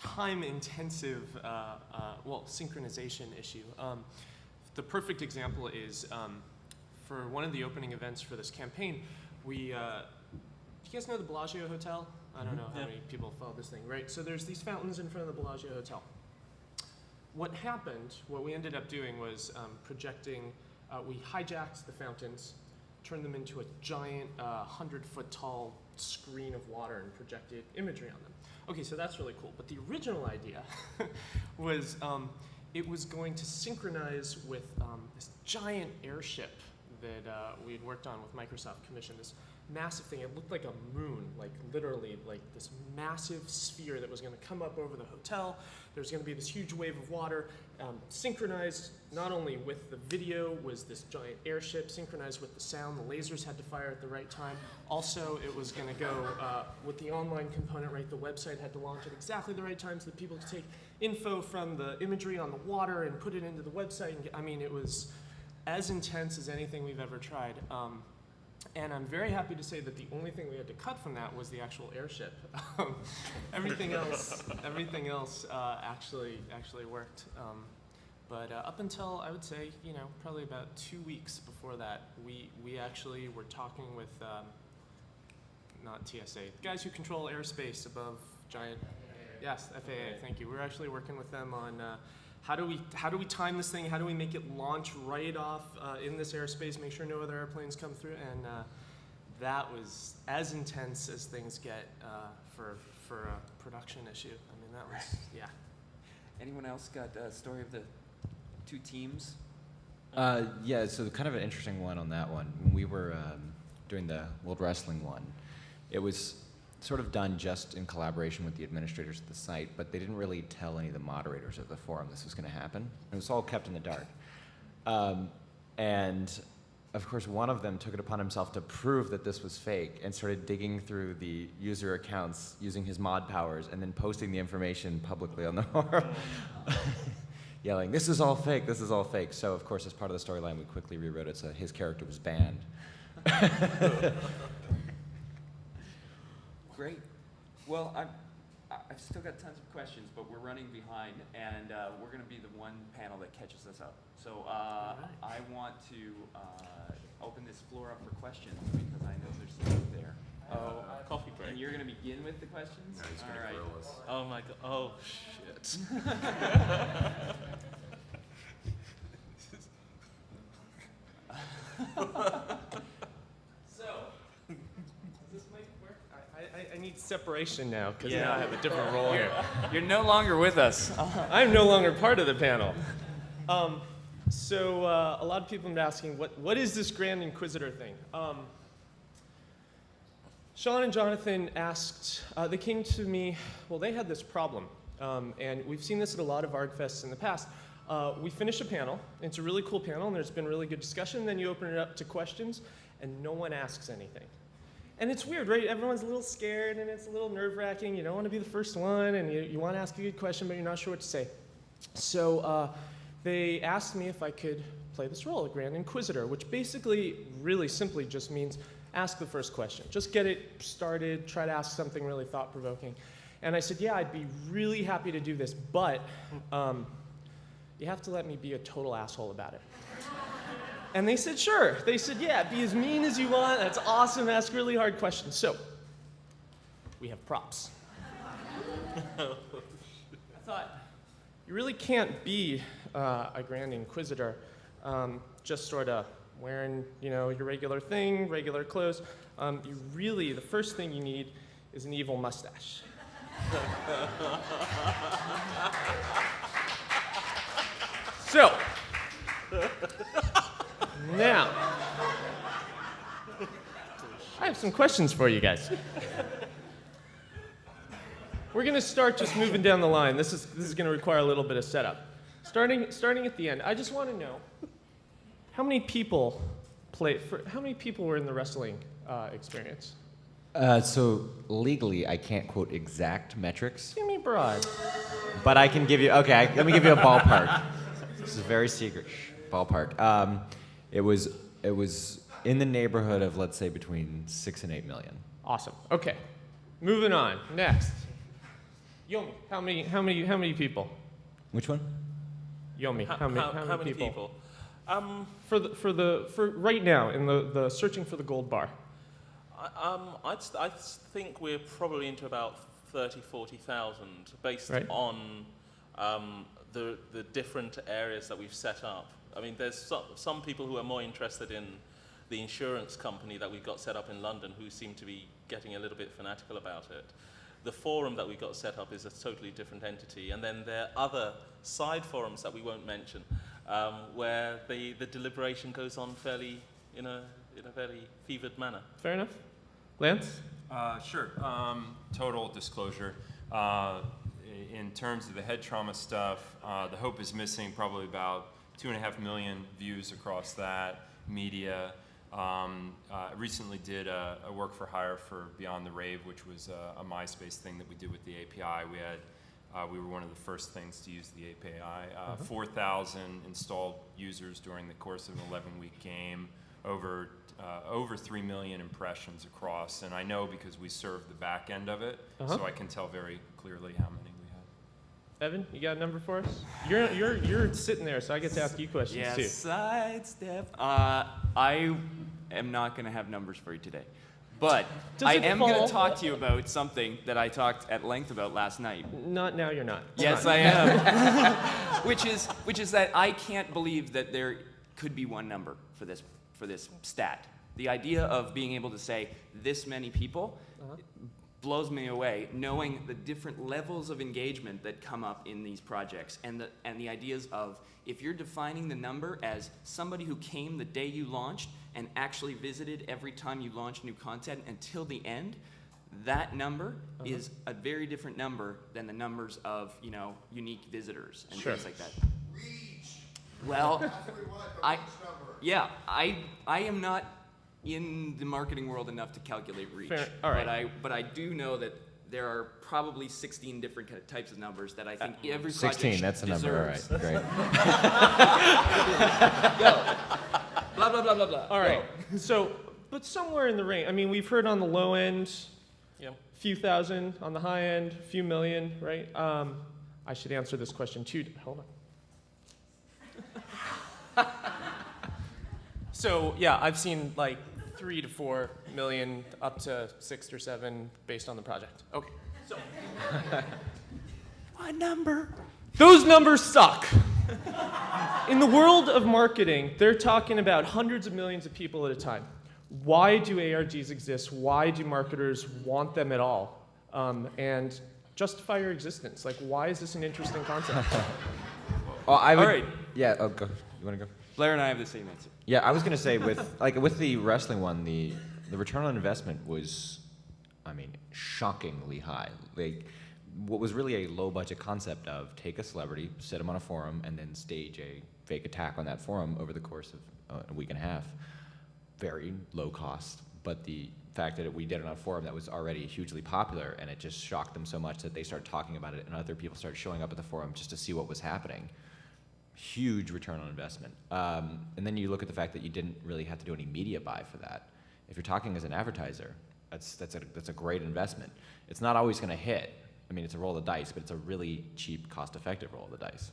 time-intensive, synchronization issue. The perfect example is for one of the opening events for this campaign, do you guys know the Bellagio Hotel? I don't know how many people follow this thing, right? So there's these fountains in front of the Bellagio Hotel. What we ended up doing was projecting, we hijacked the fountains, turned them into a giant 100-foot tall screen of water and projected imagery on them. Okay, so that's really cool. But the original idea was it was going to synchronize with this giant airship that we had worked on with Microsoft Commission, this massive thing. It looked like a moon, like literally like this massive sphere that was going to come up over the hotel. There's going to be this huge wave of water, synchronized not only with the video was this giant airship, synchronized with the sound. The lasers had to fire at the right time. Also, it was going to go with the online component, right? The website had to launch at exactly the right time so that people could take info from the imagery on the water and put it into the website. And it was as intense as anything we've ever tried. And I'm very happy to say that the only thing we had to cut from that was the actual airship. Everything else actually worked. But up until, I would say, probably about 2 weeks before that, we actually were talking with, not TSA, guys who control airspace above giant, yes, FAA, thank you. We're actually working with them on how do we time this thing? How do we make it launch right off in this airspace, make sure no other airplanes come through? And that was as intense as things get for a production issue. That was, yeah. Anyone else got a story of the two teams? Yeah, so kind of an interesting one on that one. When we were doing the World Wrestling one, it was sort of done just in collaboration with the administrators of the site, but they didn't really tell any of the moderators of the forum this was going to happen. It was all kept in the dark. And of course, one of them took it upon himself to prove that this was fake and started digging through the user accounts using his mod powers and then posting the information publicly on the forum, yelling, "This is all fake, this is all fake." So of course, as part of the storyline, we quickly rewrote it so his character was banned. Great. Well, I've still got tons of questions, but we're running behind, and we're going to be the one panel that catches us up. So I want to open this floor up for questions because I know there's some there. Oh, coffee break. And you're going to begin with the questions? No, he's going to grill us. Oh my god. Oh shit. I need separation now because now I have a different role here. You're no longer with us. I'm no longer part of the panel. So a lot of people have been asking, what is this Grand Inquisitor thing? Sean and Jonathan asked, they came to me, well, they had this problem. And we've seen this at a lot of ARGFests in the past. We finish a panel, it's a really cool panel, and there's been really good discussion, and then you open it up to questions, and no one asks anything. And it's weird, right? Everyone's a little scared, and it's a little nerve-wracking. You don't want to be the first one, and you want to ask a good question, but you're not sure what to say. So they asked me if I could play this role, a Grand Inquisitor, which basically, really simply just means ask the first question. Just get it started, try to ask something really thought-provoking. And I said, yeah, I'd be really happy to do this, but you have to let me be a total asshole about it. And they said, sure. They said, yeah, be as mean as you want. That's awesome. Ask really hard questions. So we have props. I thought, you really can't be a Grand Inquisitor just sort of wearing, your regular thing, regular clothes. You really, the first thing you need is an evil mustache. So, now, I have some questions for you guys. We're going to start just moving down the line. This is going to require a little bit of setup. Starting at the end, I just want to know how many people were in the wrestling experience? So legally, I can't quote exact metrics, Give me broad. but I can give you. Okay, let me give you a ballpark. This is very secret. Ballpark. It was in the neighborhood of, let's say, between 6 and 8 million. Awesome. Okay. Moving on. Next. Yomi, how many people? Which one? Yomi, how many people? For right now in the searching for the gold bar. I think we're probably into about 40,000 based Right. on the different areas that we've set up. I mean, there's some people who are more interested in the insurance company that we've got set up in London who seem to be getting a little bit fanatical about it. The forum that we've got set up is a totally different entity, and then there are other side forums that we won't mention, where the deliberation goes on fairly in a fairly fevered manner. Fair enough. Lance? Sure. Total disclosure. In terms of the head trauma stuff, the Hope is Missing, probably about 2.5 million views across that. Media. Recently did a work for hire for Beyond the Rave, which was a MySpace thing that we did with the API. We were one of the first things to use the API. 4,000 installed users during the course of an 11-week game. Over 3 million impressions across, and I know because we serve the back end of it, so I can tell very clearly how many we had. Evan, you got a number for us? You're sitting there, so I get to ask you questions too. Sidestep. I am not going to have numbers for you today, but Does I it am going fall- to talk to you about something that I talked at length about last night. Not now. You're not. Yes, I am. which is that I can't believe that there could be one number for this stat. The idea of being able to say this many people blows me away, knowing the different levels of engagement that come up in these projects, and the ideas of, if you're defining the number as somebody who came the day you launched and actually visited every time you launched new content until the end, that number is a very different number than the numbers of unique visitors and things like that. Well, I am not in the marketing world enough to calculate reach. Fair. All right. But I do know that there are probably 16 different types of numbers that I think every project 16, that's the number. All deserves. right, great. Go. Blah, blah, blah, blah, blah. All right. So, but somewhere in the range. I mean, we've heard on the low end, few thousand. On the high end, few million. Right. I should answer this question too. Hold on. So yeah, I've seen like 3 to 4 million, up to 6 or 7, based on the project. Okay. So. What number? Those numbers suck. In the world of marketing, they're talking about hundreds of millions of people at a time. Why do ARGs exist? Why do marketers want them at all? And justify your existence. Like, why is this an interesting concept? Well, I would. All right. Yeah. Oh, go. You want to go? Blair and I have the same answer. Yeah, I was gonna say with the wrestling one, the return on investment was, I mean, shockingly high. Like, what was really a low budget concept of take a celebrity, set them on a forum, and then stage a fake attack on that forum over the course of a week and a half. Very low cost, but the fact that we did it on a forum that was already hugely popular, and it just shocked them so much that they started talking about it, and other people started showing up at the forum just to see what was happening. Huge return on investment. And then you look at the fact that you didn't really have to do any media buy for that. If you're talking as an advertiser, that's a great investment. It's not always going to hit. I mean, it's a roll of the dice, but it's a really cheap, cost-effective roll of the dice.